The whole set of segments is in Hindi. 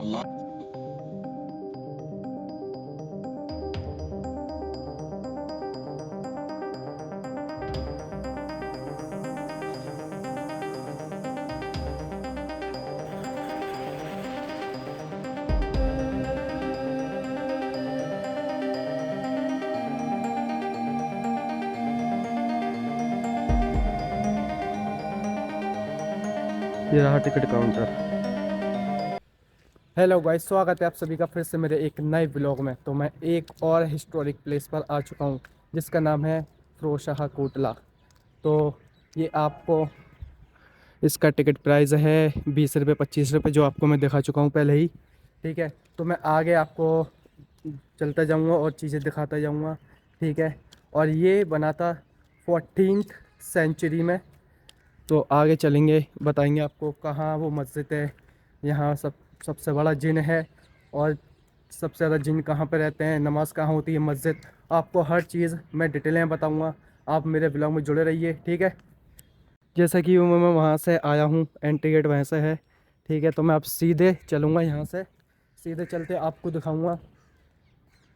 ये रहा टिकट काउंटर। हेलो गाइस, स्वागत है आप सभी का फिर से मेरे एक नए ब्लॉग में। तो मैं एक और हिस्टोरिक प्लेस पर आ चुका हूँ जिसका नाम है फिरोजशाह कोटला। तो ये आपको इसका टिकट प्राइस है 20 रुपये 25 रुपये, जो आपको मैं दिखा चुका हूँ पहले ही। ठीक है, तो मैं आगे आपको चलता जाऊँगा और चीज़ें दिखाता जाऊँगा। ठीक है, और ये बना था 14th सेंचुरी में। तो आगे चलेंगे, बताएंगे आपको कहाँ वो मस्जिद है, यहाँ सबसे बड़ा जिन है, और सबसे ज़्यादा जिन कहाँ पे रहते हैं, नमाज कहाँ होती है, मस्जिद। आपको हर चीज़ मैं डिटेल में बताऊँगा। आप मेरे ब्लॉग में जुड़े रहिए। ठीक है, जैसा कि मैं वहाँ से आया हूँ, एंट्री गेट वहाँ से है। ठीक है, तो मैं अब सीधे चलूँगा, यहाँ से सीधे चलते आपको दिखाऊँगा।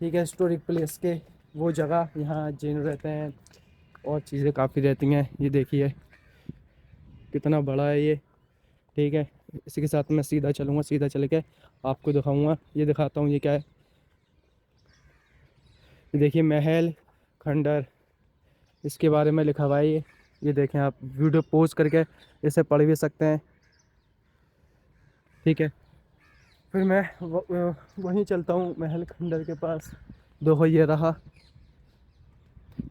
ठीक है, हिस्टोरिक प्लेस के वो जगह, यहाँ जिन रहते हैं और चीज़ें काफ़ी रहती हैं। ये देखिए कितना बड़ा है ये। ठीक है, इसी के साथ मैं सीधा चलूँगा, सीधा चल के आपको दिखाऊंगा। ये दिखाता हूँ, ये क्या है। ये देखिए महल खंडर, इसके बारे में लिखा हुआ है ये देखें, आप वीडियो पोज करके इसे पढ़ भी सकते हैं। ठीक है, फिर मैं वहीं चलता हूँ महल खंडर के पास। देखो ये रहा,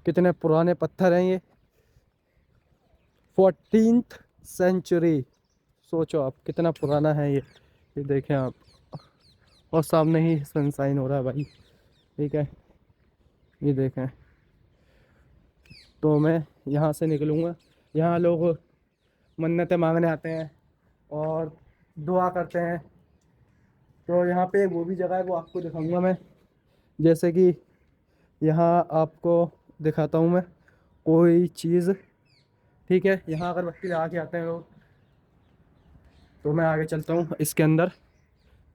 कितने पुराने पत्थर हैं ये, 14th सेंचुरी। सोचो आप कितना पुराना है ये देखें आप। और सामने ही सनसाइन हो रहा है भाई। ठीक है, ये देखें। तो मैं यहाँ से निकलूँगा। यहाँ लोग मन्नतें मांगने आते हैं और दुआ करते हैं। तो यहाँ पे वो भी जगह है, वो आपको दिखाऊंगा मैं। जैसे कि यहाँ आपको दिखाता हूँ मैं कोई चीज़। ठीक है, यहाँ अगरबत्ती लगा के आते हैं लोग। तो मैं आगे चलता हूँ इसके अंदर।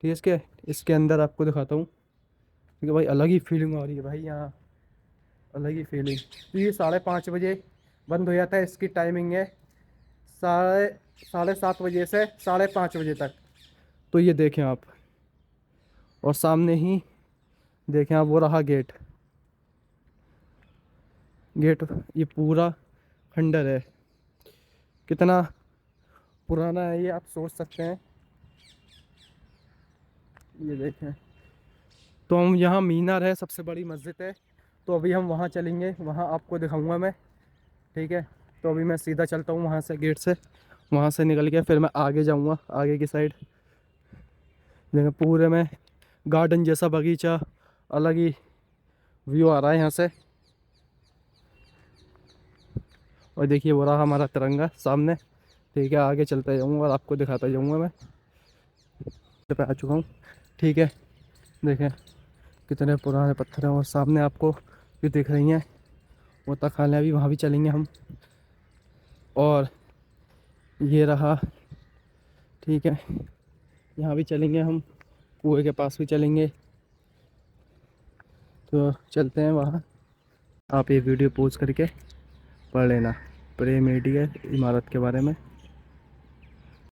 ठीक है, इसके अंदर आपको दिखाता हूँ। ठीक है भाई, अलग ही फीलिंग आ रही है भाई यहाँ, अलग ही फीलिंग। तो ये 5:30 बजे बंद हो जाता है, इसकी टाइमिंग है साढ़े 7:30 बजे से 5:30 बजे तक। तो ये देखें आप, और सामने ही देखें आप, वो रहा गेट। गेट, ये पूरा खंडर है। कितना पुराना है ये आप सोच सकते हैं। ये देखें, तो हम यहाँ मीनार है, सबसे बड़ी मस्जिद है। तो अभी हम वहाँ चलेंगे, वहाँ आपको दिखाऊंगा मैं। ठीक है, तो अभी मैं सीधा चलता हूँ वहाँ से, गेट से। वहाँ से निकल के फिर मैं आगे जाऊँगा, आगे की साइड। देखिए पूरे में गार्डन जैसा बगीचा, अलग ही व्यू आ रहा है यहाँ से। और देखिए वो रहा हमारा तिरंगा सामने। ठीक है, आगे चलता जाऊँगा और आपको दिखाता जाऊँगा मैं। पे आ चुका हूँ। ठीक है, देखें कितने पुराने पत्थर हैं, और सामने आपको भी दिख रही हैं वो तखाने, भी वहाँ भी चलेंगे हम। और ये रहा, ठीक है, यहाँ भी चलेंगे हम, कुएं के पास भी चलेंगे। तो चलते हैं वहाँ। आप ये वीडियो पोज करके पढ़ लेना प्रेम मीडिया इमारत के बारे में।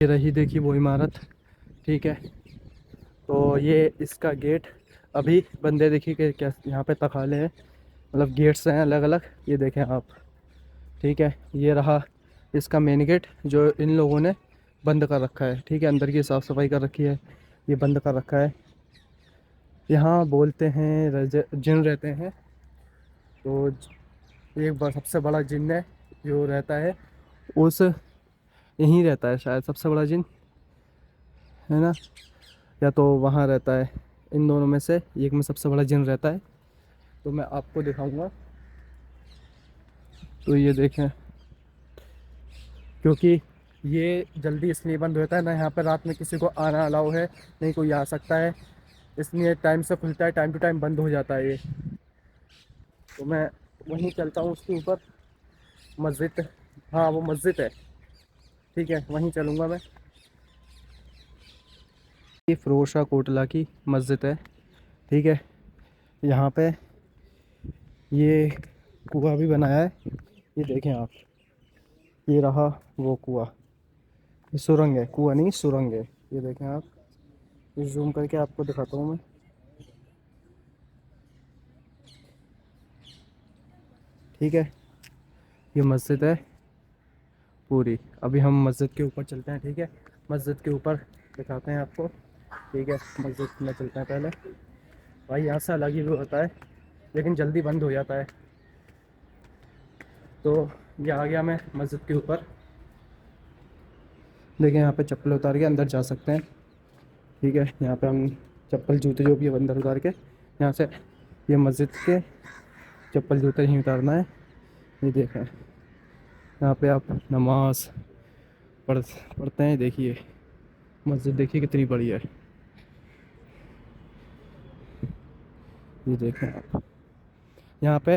ये रही देखिए वो इमारत। ठीक है, तो ये इसका गेट अभी बंदे, देखिए कि क्या यहाँ पे तखाले हैं, मतलब गेट्स हैं अलग अलग। ये देखें आप। ठीक है, ये रहा इसका मेन गेट, जो इन लोगों ने बंद कर रखा है। ठीक है, अंदर की साफ़ सफाई कर रखी है, ये बंद कर रखा है। यहाँ बोलते हैं जिन रहते हैं। तो एक बार सबसे बड़ा जिन है जो रहता है, उस यहीं रहता है शायद सबसे बड़ा जिन, है ना, या तो वहाँ रहता है। इन दोनों में से एक में सबसे बड़ा जिन रहता है। तो मैं आपको दिखाऊंगा। तो ये देखें, क्योंकि ये जल्दी इसलिए बंद होता है ना, यहाँ पर रात में किसी को आना अलाउ है, नहीं कोई आ सकता है, इसलिए टाइम से खुलता है, टाइम टू टाइम बंद हो जाता है ये। तो मैं वहीं चलता हूँ उसके ऊपर, मस्जिद, हाँ वो मस्जिद है। ठीक है, वहीं चलूँगा मैं। ये फिरोज शाह कोटला की मस्जिद है। ठीक है, यहाँ पे ये कुआं भी बनाया है। ये देखें आप, ये रहा वो कुआं। ये सुरंग है, कुआं नहीं सुरंग है। ये देखें आप, ये जूम करके आपको दिखाता हूँ मैं। ठीक है, ये मस्जिद है पूरी। अभी हम मस्जिद के ऊपर चलते हैं। ठीक है, मस्जिद के ऊपर दिखाते हैं आपको। ठीक है, मस्जिद में चलते हैं पहले। भाई यहाँ से अलग ही व्यू होता है, लेकिन जल्दी बंद हो जाता है। तो ये आ गया मैं मस्जिद के ऊपर। देखिए यहाँ पे चप्पल उतार के अंदर जा सकते हैं। ठीक है, यहाँ पे हम चप्पल जूते जो भी है अंदर उतार के यहाँ से, ये मस्जिद के चप्पल जूते ही उतारना है। ये देखें, यहाँ पे आप नमाज पढ़ते हैं। देखिए मस्जिद देखिए कितनी बड़ी है। ये देखें आप, यहाँ पे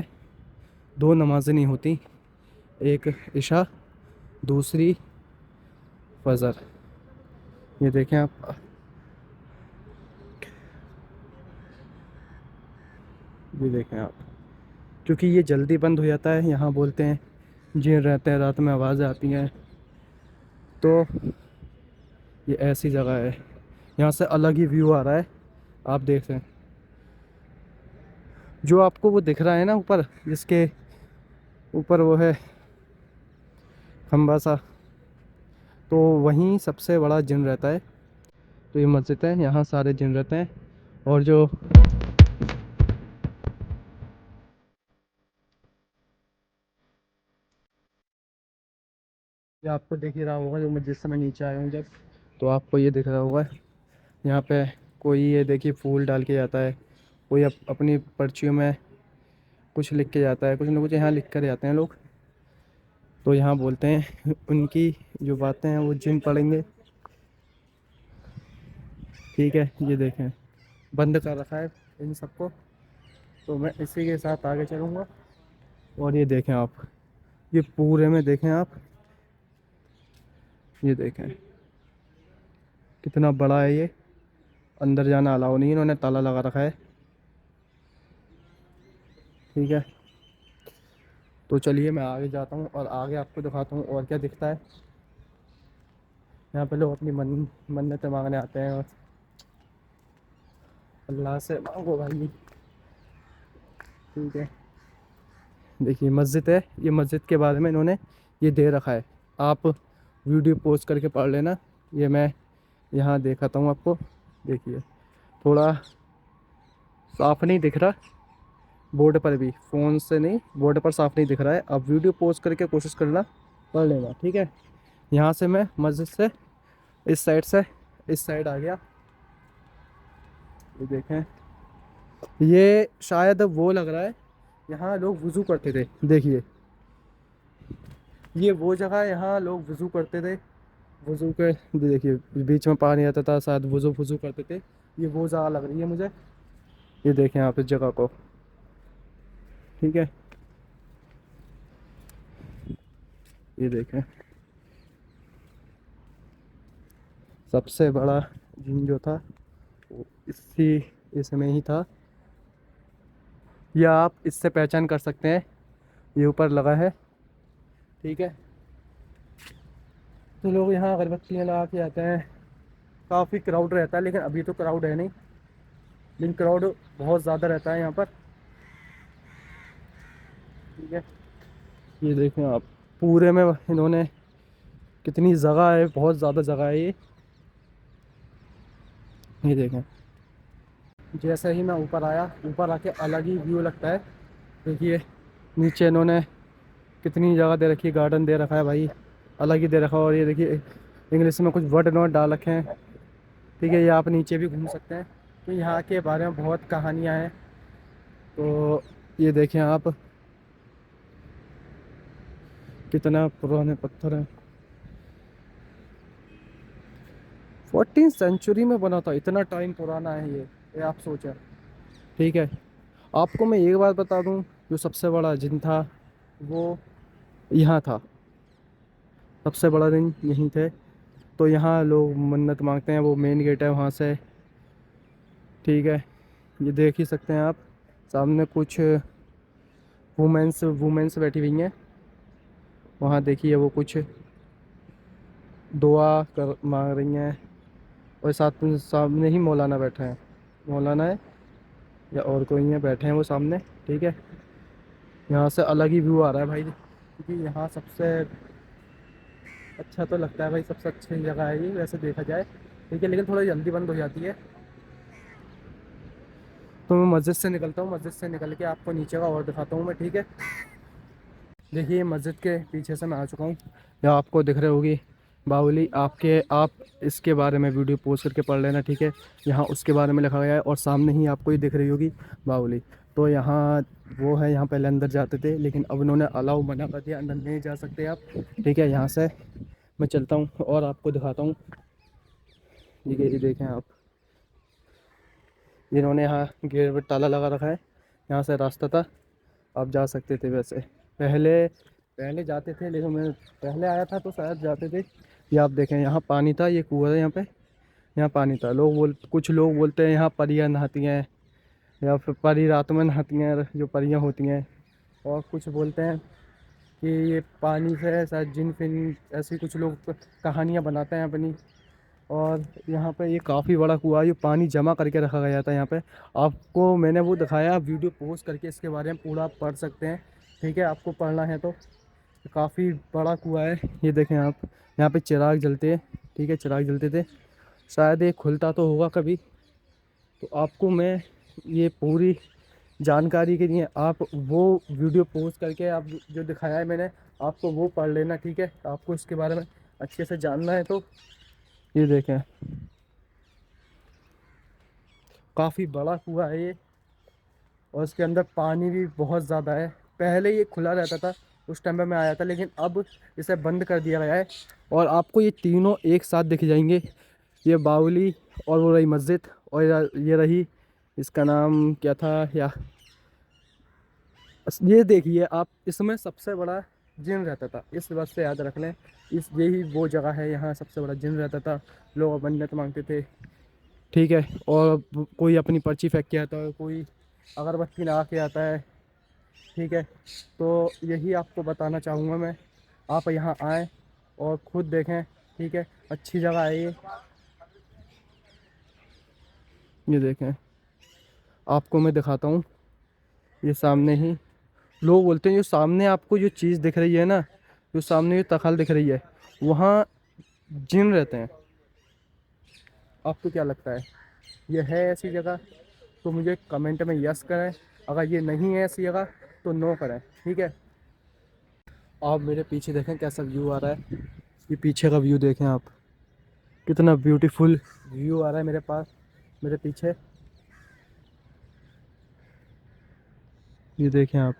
दो नमाज़ें नहीं होती, एक इशा, दूसरी फजर। ये देखें आप, ये देखें आप, क्योंकि ये जल्दी बंद हो जाता है। यहाँ बोलते हैं जिन रहते हैं, रात में आवाज़ आती हैं। तो ये ऐसी जगह है, यहाँ से अलग ही व्यू आ रहा है। आप देख रहे हैं जो आपको वो दिख रहा है ना ऊपर, जिसके ऊपर वो है खम्बा सा, तो वहीं सबसे बड़ा जिन रहता है। तो ये मस्जिद है, यहाँ सारे जिन रहते हैं। और जो ये आपको दिख ही रहा होगा, जो मैं जिस समय नीचे आया हूँ जब, तो आपको ये दिख रहा होगा। यहाँ पे कोई ये देखिए फूल डाल के जाता है, कोई अपनी पर्चियों में कुछ लिख के जाता है, कुछ ना कुछ यहाँ लिख कर जाते हैं लोग। तो यहाँ बोलते हैं उनकी जो बातें हैं वो जिन पढ़ेंगे। ठीक है, ये देखें बंद कर रखा है इन सबको। तो मैं इसी के साथ आगे चलूँगा। और ये देखें आप, ये पूरे में देखें आप, ये देखें कितना बड़ा है ये। अंदर जाना अलाउ नहीं, इन्होंने ताला लगा रखा है। ठीक है, तो चलिए मैं आगे जाता हूँ और आगे आपको दिखाता हूँ और क्या दिखता है। यहाँ पे लोग अपनी मन्नतें मांगने आते हैं और अल्लाह से मांगो भाई। ठीक है, देखिए मस्जिद है, ये मस्जिद के बारे में इन्होंने ये दे रखा है। आप वीडियो पोस्ट करके पढ़ लेना। ये मैं यहाँ दिखाता हूँ आपको। देखिए थोड़ा साफ नहीं दिख रहा, बोर्ड पर भी, फ़ोन से नहीं बोर्ड पर साफ नहीं दिख रहा है। आप वीडियो पोस्ट करके कोशिश करना, पढ़ लेना। ठीक है, यहाँ से मैं मस्जिद से इस साइड आ गया। ये देखें, ये शायद वो लग रहा है यहाँ लोग वज़ू करते थे। देखिए ये वो जगह है, यहाँ लोग वज़ू करते थे। वज़ू के देखिए बीच में पानी आता था, शायद वज़ू वज़ू करते थे। ये वो जगह लग रही है मुझे। ये देखें आप इस जगह को। ठीक है, ये देखें सबसे बड़ा जिन जो था वो इसमें ही था। या आप इससे पहचान कर सकते हैं, ये ऊपर लगा है। ठीक है, तो लोग यहाँ अगरबत्तियाँ लगा के आते हैं। काफ़ी क्राउड रहता है, लेकिन अभी तो क्राउड है नहीं, लेकिन क्राउड बहुत ज़्यादा रहता है यहाँ पर। ठीक है, ये देखें आप, पूरे में इन्होंने कितनी जगह है, बहुत ज़्यादा जगह है ये देखें। जैसे ही मैं ऊपर आया, ऊपर आके अलग ही व्यू लगता है। देखिए नीचे इन्होंने कितनी जगह दे रखी है, गार्डन दे रखा है भाई, अलग ही दे रखा है। और ये देखिए इंग्लिश में कुछ वर्ड नोट डाल रखे हैं। ठीक है, ये आप नीचे भी घूम सकते हैं, तो यहाँ के बारे में बहुत कहानियाँ हैं। तो ये देखें आप, कितना पुराने पत्थर हैं। 14वीं सेंचुरी में बना था, इतना टाइम पुराना है ये आप सोचें। ठीक है, आपको मैं एक बात बता दूं, जो सबसे बड़ा जिन था वो यहाँ था, सबसे बड़ा दिन यहीं थे। तो यहाँ लोग मन्नत मांगते हैं, वो मेन गेट है वहाँ से। ठीक है, ये देख ही सकते हैं आप, सामने कुछ वुमेन्स बैठी हुई हैं। वहाँ देखिए वो कुछ दुआ कर मांग रही हैं, और साथ में सामने ही मौलाना बैठे हैं। मौलाना है या और कोई है, बैठे हैं वो सामने। ठीक है, यहाँ से अलग ही व्यू आ रहा है भाई, क्योंकि यहाँ सबसे अच्छा तो लगता है भाई, सबसे अच्छी जगह है ये वैसे देखा जाए। ठीक है, लेकिन थोड़ा जल्दी बंद हो जाती है। तो मैं मस्जिद से निकलता हूँ, मस्जिद से निकल के आपको नीचे का और दिखाता हूँ मैं। ठीक है, देखिए मस्जिद के पीछे से मैं आ चुका हूँ। यहाँ आपको दिख रही होगी बावली, आप इसके बारे में वीडियो पोस्ट करके पढ़ लेना। ठीक है, यहाँ उसके बारे में लिखा गया है, और सामने ही आपको ही दिख रही होगी बावली। तो यहाँ वो है, यहाँ पहले अंदर जाते थे, लेकिन अब उन्होंने अलाउ मना कर दिया, अंदर नहीं जा सकते आप। ठीक है, यहाँ से मैं चलता हूँ और आपको दिखाता हूँ। ये देखें आप, जिन्होंने यहाँ गेट पर ताला लगा रखा है, यहाँ से रास्ता था, आप जा सकते थे। वैसे पहले पहले जाते थे, लेकिन मैं पहले आया था तो शायद जाते थे। ये आप देखें, यहाँ पानी था, ये कुआं है यहाँ पे, यहाँ पानी था। कुछ लोग बोलते हैं यहाँ परियां नहाती हैं, या फिर परी रात में नहाती हैं, जो परियां होती हैं। और कुछ बोलते हैं कि ये पानी से शायद जिन फिन ऐसी कुछ लोग कहानियाँ बनाते हैं अपनी। और यहाँ पे ये काफ़ी बड़ा कुआं है, ये पानी जमा करके रखा गया था यहाँ पे। आपको मैंने वो दिखाया, आप वीडियो पोस्ट करके इसके बारे में पूरा पढ़ सकते हैं। ठीक है, आपको पढ़ना है तो। काफ़ी बड़ा कुआं है, ये देखें आप, यहाँ पे चिराग जलते हैं। ठीक है, चिराग जलते थे, शायद ये खुलता तो होगा कभी। तो आपको मैं ये पूरी जानकारी के लिए आप वो वीडियो पोस्ट करके, आप जो दिखाया है मैंने, आपको वो पढ़ लेना। ठीक है, आपको इसके बारे में अच्छे से जानना है तो। ये देखें, काफ़ी बड़ा कुआं है ये, और इसके अंदर पानी भी बहुत ज़्यादा है। पहले ये खुला रहता था, उस टाइम पे मैं आया था, लेकिन अब इसे बंद कर दिया गया है। और आपको ये तीनों एक साथ दिख जाएंगे, ये बावली, और वो रही मस्जिद, और ये रही, इसका नाम क्या था या, ये देखिए आप, इसमें सबसे बड़ा जिन रहता था, इस बात से याद रख लें। यही वो जगह है, यहाँ सबसे बड़ा जिन रहता था, लोग मन्नत मांगते थे। ठीक है, और कोई अपनी पर्ची फेंक के आता है, कोई अगरबत्ती लगा के आता है। ठीक है, तो यही आपको बताना चाहूँगा मैं, आप यहाँ आएँ और ख़ुद देखें। ठीक है, अच्छी जगह है ये देखें, आपको मैं दिखाता हूँ। ये सामने ही, लोग बोलते हैं जो सामने आपको जो चीज़ दिख रही है ना, जो सामने जो तखल दिख रही है, वहाँ जिन रहते हैं। आपको क्या लगता है, ये है ऐसी जगह? तो मुझे कमेंट में यस करें, अगर ये नहीं है ऐसी जगह तो नो करें। ठीक है, आप मेरे पीछे देखें कैसा व्यू आ रहा है, ये पीछे का व्यू देखें आप, कितना ब्यूटीफुल व्यू आ रहा है मेरे पास, मेरे पीछे। ये देखें आप,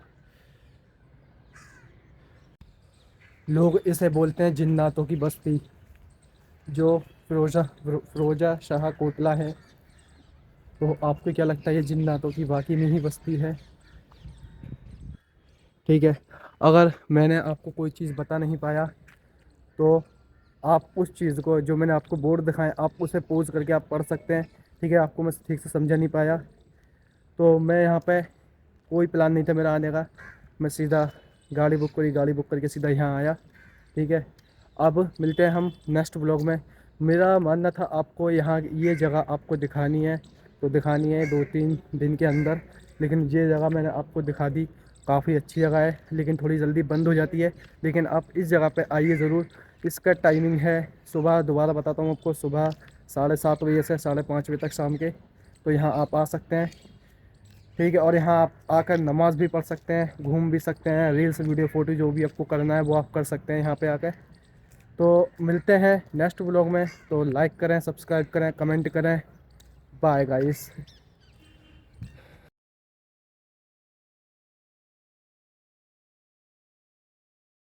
लोग इसे बोलते हैं जिन्नातों की बस्ती, जो फिरोजा शाह कोटला है। तो आपको क्या लगता है, ये जिन्नातों की वाकई में ही बस्ती है? ठीक है, अगर मैंने आपको कोई चीज़ बता नहीं पाया, तो आप उस चीज़ को, जो मैंने आपको बोर्ड दिखाएं, आप उसे पोज करके आप पढ़ सकते हैं। ठीक है, आपको मैं ठीक से समझा नहीं पाया तो मैं यहाँ पे, कोई प्लान नहीं था मेरा आने का, मैं सीधा गाड़ी बुक करके सीधा यहाँ आया। ठीक है, अब मिलते हैं हम नेक्स्ट ब्लॉग में। मेरा मानना था आपको यहाँ ये जगह आपको दिखानी है, तो दिखानी है 2-3 दिन के अंदर, लेकिन ये जगह मैंने आपको दिखा दी। काफ़ी अच्छी जगह है, लेकिन थोड़ी जल्दी बंद हो जाती है। लेकिन आप इस जगह पे आइए ज़रूर। इसका टाइमिंग है सुबह, दोबारा बताता हूँ आपको, सुबह 7:30 बजे से 5:30 बजे तक शाम के। तो यहाँ आप आ सकते हैं। ठीक है, और यहाँ आप आकर नमाज़ भी पढ़ सकते हैं, घूम भी सकते हैं, रील्स वीडियो फ़ोटो जो भी आपको करना है वो आप कर सकते हैं यहाँ पे आकर। तो मिलते हैं नेक्स्ट व्लॉग में, तो लाइक करें, सब्सक्राइब करें, कमेंट करें। Bye guys.